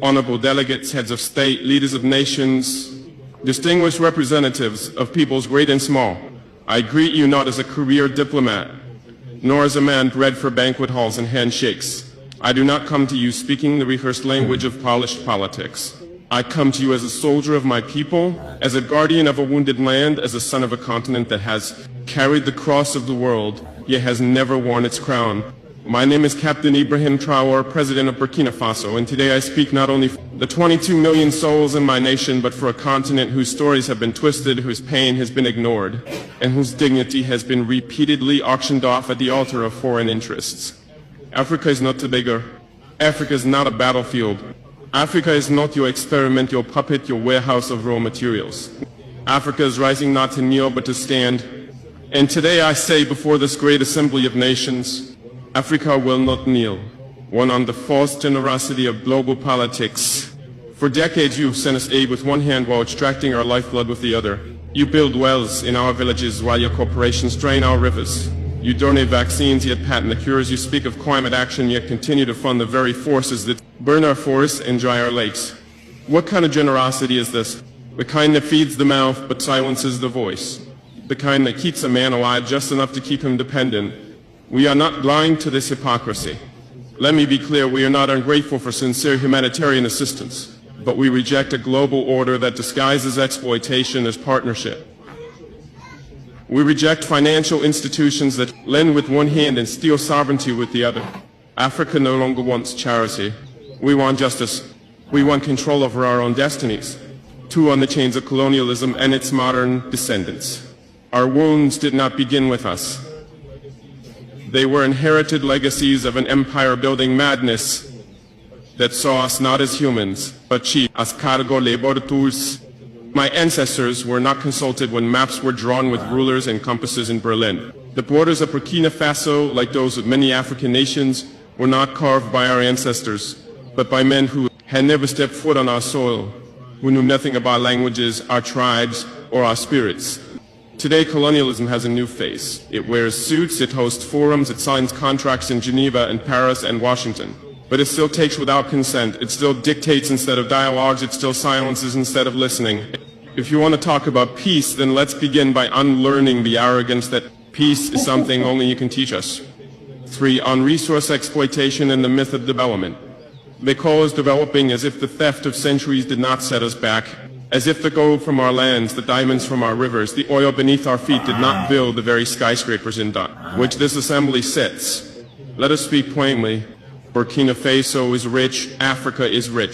honorable delegates, heads of state, leaders of nations, distinguished representatives of peoples great and small, I greet you not as a career diplomat, nor as a man bred for banquet halls and handshakes. I do not come to you speaking the rehearsed language of polished politics. I come to you as a soldier of my people, as a guardian of a wounded land, as a son of a continent that has carried the cross of the world, yet has never worn its crown. My name is Captain Ibrahim Traore, President of Burkina Faso, and today I speak not only for the 22 million souls in my nation, but for a continent whose stories have been twisted, whose pain has been ignored, and whose dignity has been repeatedly auctioned off at the altar of foreign interests. Africa is not Tobago. Africa is not a battlefield. Africa is not your experiment, your puppet, your warehouse of raw materials. Africa is rising not to kneel, but to stand. And today I say before this great assembly of nations, Africa will not kneel, one on the false generosity of global politics. For decades you've sent us aid with one hand while extracting our lifeblood with the other. You build wells in our villages while your corporations drain our rivers. You donate vaccines yet patent the cures. You speak of climate action yet continue to fund the very forces that burn our forests and dry our lakes. What kind of generosity is this? The kind that feeds the mouth but silences the voice. The kind that keeps a man alive just enough to keep him dependent. We are not blind to this hypocrisy. Let me be clear, we are not ungrateful for sincere humanitarian assistance, but we reject a global order that disguises exploitation as partnership. We reject financial institutions that lend with one hand and steal sovereignty with the other. Africa no longer wants charity. We want justice. We want control over our own destinies. Too on the chains of colonialism and its modern descendants. Our wounds did not begin with us. They were inherited legacies of an empire-building madness that saw us not as humans, but chiefs, as cargo laboratories. My ancestors were not consulted when maps were drawn with rulers and compasses in Berlin. The borders of Burkina Faso, like those of many African nations, were not carved by our ancestors, but by men who had never stepped foot on our soil, who knew nothing about languages, our tribes, or our spirits. Today, colonialism has a new face. It wears suits, it hosts forums, it signs contracts in Geneva and Paris and Washington. But it still takes without consent, it still dictates instead of dialogues, it still silences instead of listening. If you want to talk about peace, then let's begin by unlearning the arrogance that peace is something only you can teach us. 3. On resource exploitation and the myth of development. They call us developing as if the theft of centuries did not set us back. As if the gold from our lands, the diamonds from our rivers, the oil beneath our feet did not build the very skyscrapers in which this assembly sits. Let us speak plainly. Burkina Faso is rich, Africa is rich.